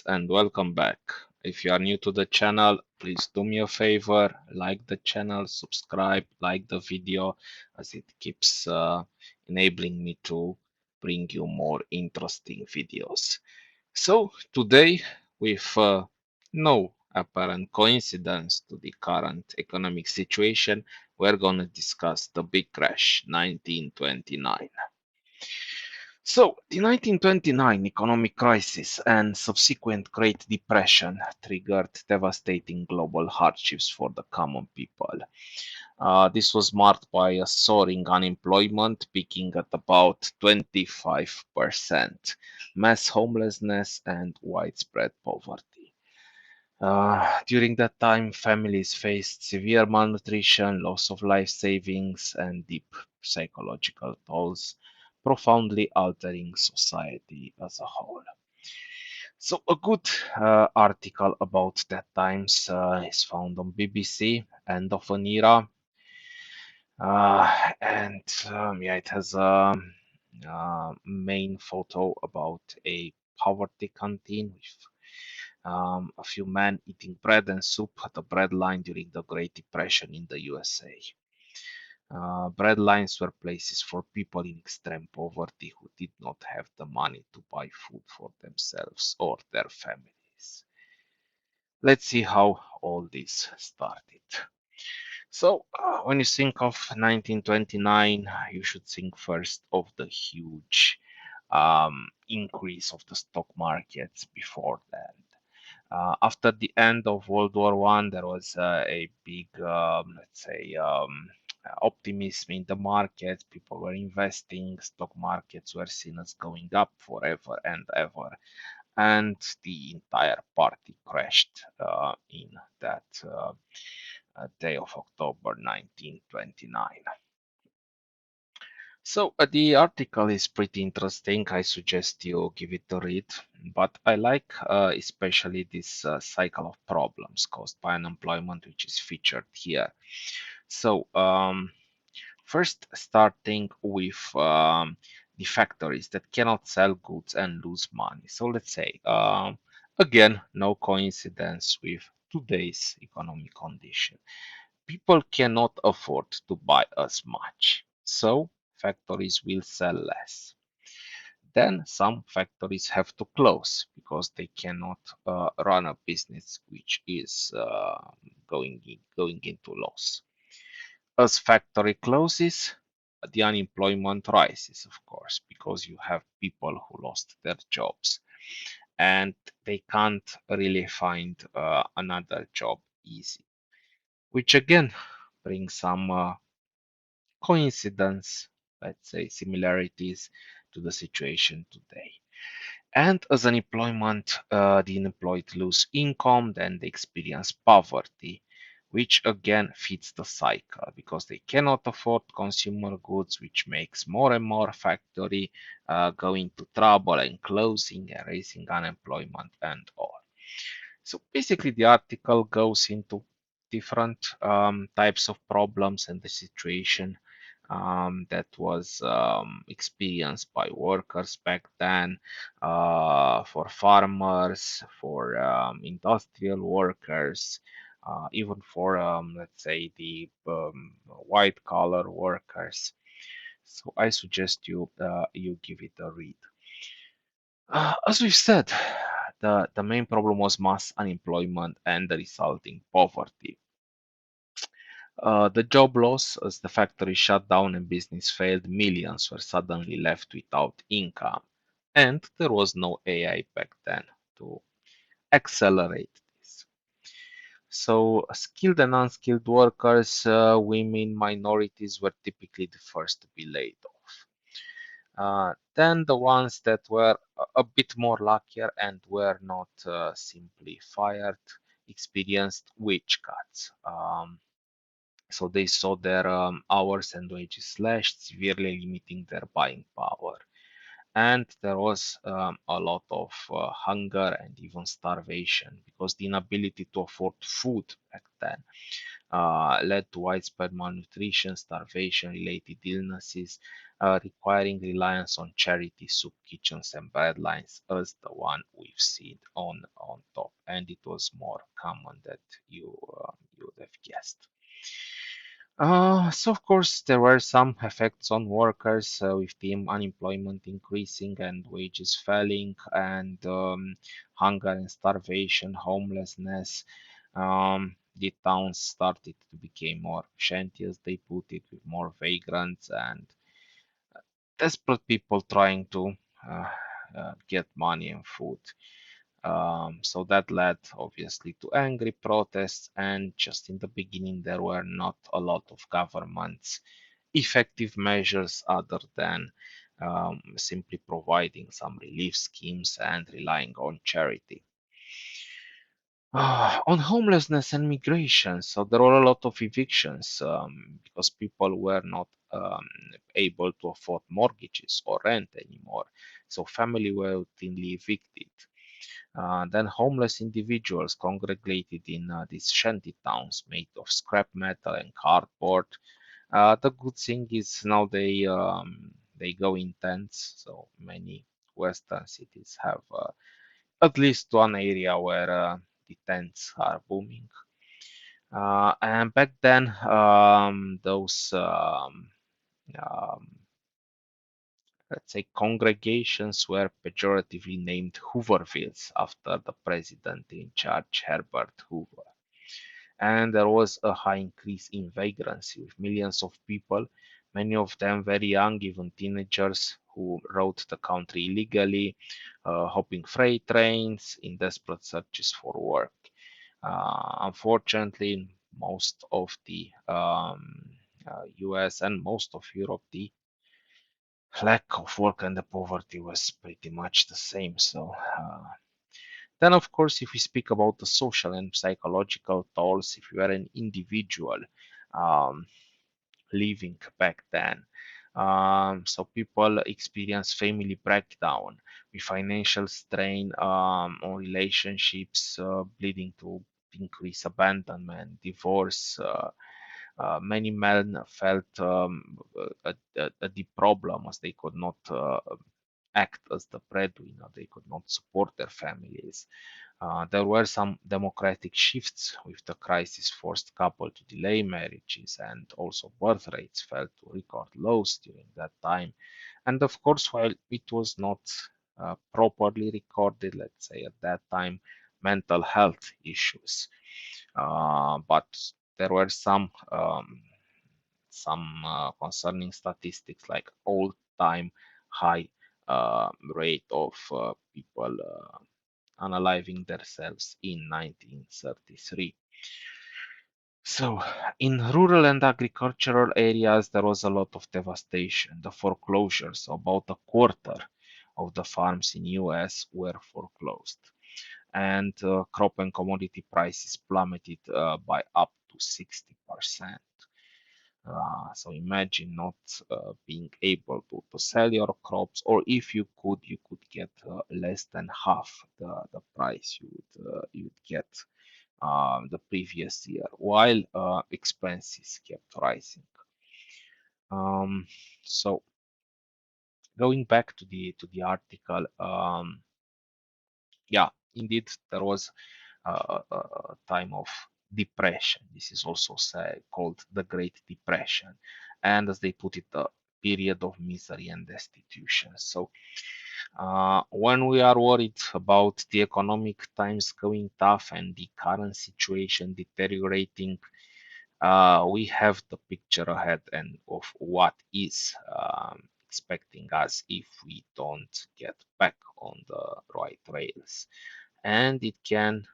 and welcome back. If you are new to the channel, please do me a favor, like the channel, subscribe, like the video, as it keeps enabling me to bring you more interesting videos. So, today, with no apparent coincidence to the current economic situation, we're going to discuss the big crash 1929. So, the 1929 economic crisis and subsequent Great Depression triggered devastating global hardships for the common people. This was marked by a soaring unemployment, peaking at about 25%, mass homelessness, and widespread poverty. During that time, families faced severe malnutrition, loss of life savings, and deep psychological tolls, profoundly altering society as a whole. So, a good article about that times is found on BBC, End of an Era, and yeah, it has a main photo about a poverty canteen with a few men eating bread and soup at the bread line during the Great Depression in the USA. Bread lines were places for people in extreme poverty who did not have the money to buy food for themselves or their families. Let's see how all this started. So, when you think of 1929, you should think first of the huge increase of the stock markets before that. After the end of World War One, there was a big, let's say, optimism in the market. People were investing. Stock markets were seen as going up forever and ever, and the entire party crashed in that day of October 1929. So the article is pretty interesting. I suggest you give it a read. But I like especially this cycle of problems caused by unemployment, which is featured here. So first, starting with the factories that cannot sell goods and lose money. So let's say again, no coincidence with today's economic condition. People cannot afford to buy as much, so factories will sell less. Then some factories have to close because they cannot run a business which is going into loss. As factory closes, the unemployment rises, of course, because you have people who lost their jobs and they can't really find another job easy, which again brings some coincidence, let's say similarities to the situation today. And as unemployment, the unemployed lose income, then they experience poverty, which again feeds the cycle because they cannot afford consumer goods, which makes more and more factory going to trouble and closing and raising unemployment and all. So basically, the article goes into different types of problems and the situation that was experienced by workers back then, for farmers, for industrial workers, even for, let's say, the white collar workers. So I suggest you give it a read. As we've said, the main problem was mass unemployment and the resulting poverty. The job loss, as the factory shut down and business failed, millions were suddenly left without income. And there was no AI back then to accelerate this. So, skilled and unskilled workers, women, minorities were typically the first to be laid off. Then the ones that were a bit more luckier and were not simply fired experienced wage cuts. So they saw their hours and wages slashed, severely limiting their buying power. And there was a lot of hunger and even starvation because the inability to afford food back then led to widespread malnutrition, starvation-related illnesses, requiring reliance on charity soup kitchens and breadlines as the one we've seen on top. And it was more common that you would have guessed. So of course there were some effects on workers with the unemployment increasing and wages falling and hunger and starvation, homelessness. The towns started to become more shanties, they put it, with more vagrants and desperate people trying to uh, get money and food. So that led obviously to angry protests, and just in the beginning, there were not a lot of government's effective measures other than simply providing some relief schemes and relying on charity. On homelessness and migration, so there were a lot of evictions because people were not able to afford mortgages or rent anymore. So family were routinely evicted. Then homeless individuals congregated in these shanty towns made of scrap metal and cardboard. The good thing is now they go in tents, so many Western cities have at least one area where the tents are booming. And back then, those um, let's say congregations were pejoratively named Hoovervilles after the president in charge, Herbert Hoover. And there was a high increase in vagrancy with millions of people, many of them very young, even teenagers, who rode the country illegally, hopping freight trains in desperate searches for work. Unfortunately, most of the US and most of Europe, the lack of work and the poverty was pretty much the same. So, then, of course, if we speak about the social and psychological tolls, if you are an individual um, living back then, so people experience family breakdown with financial strain on relationships, leading to increased abandonment, divorce. Many men felt a deep problem as they could not act as the breadwinner. They could not support their families. There were some democratic shifts with the crisis forced couple to delay marriages, and also birth rates fell to record lows during that time. And of course, while it was not properly recorded, let's say at that time, mental health issues, but there were some concerning statistics like all-time high rate of people unaliving themselves in 1933. So, in rural and agricultural areas, there was a lot of devastation. The foreclosures, about a quarter of the farms in US were foreclosed, and crop and commodity prices plummeted by up to 60%. So imagine not being able to sell your crops, or if you could get less than half the price you'd get the previous year, while expenses kept rising. Um, so going back to the article, yeah, indeed there was a time of depression. This is also called the Great Depression, and as they put it, a period of misery and destitution. So, when we are worried about the economic times going tough and the current situation deteriorating, we have the picture ahead and of what is expecting us if we don't get back on the right rails. And it can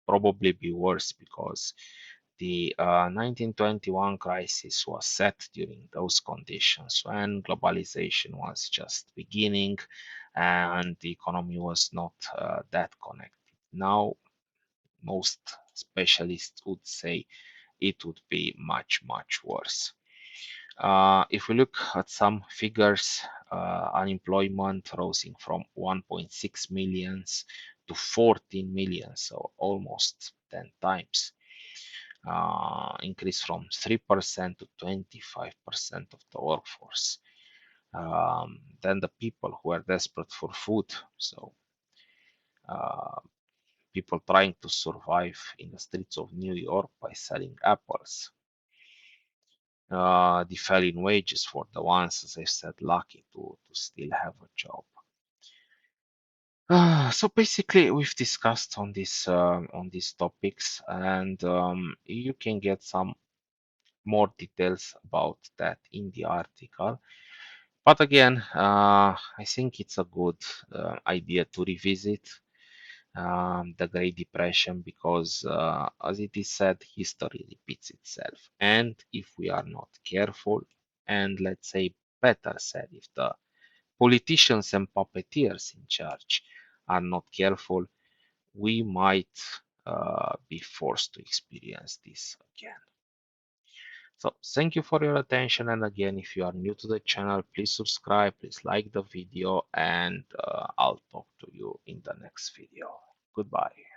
probably be worse because the 1921 crisis was set during those conditions when globalization was just beginning and the economy was not that connected. Now, most specialists would say it would be much, much worse. If we look at some figures, unemployment rising from 1.6 millions to 14 million, so almost 10 times. increased from 3% to 25% of the workforce. Then the people who are desperate for food, so uh, people trying to survive in the streets of New York by selling apples. The fall in wages for the ones, as I said, lucky to still have a job. So basically, we've discussed on these topics, and you can get some more details about that in the article. But again, I think it's a good idea to revisit the Great Depression because, as it is said, history repeats itself. And if we are not careful, and let's say better said, if the politicians and puppeteers in charge are not careful, we might be forced to experience this again. So thank you for your attention. And again, if you are new to the channel, please subscribe, please like the video, and I'll talk to you in the next video. Goodbye.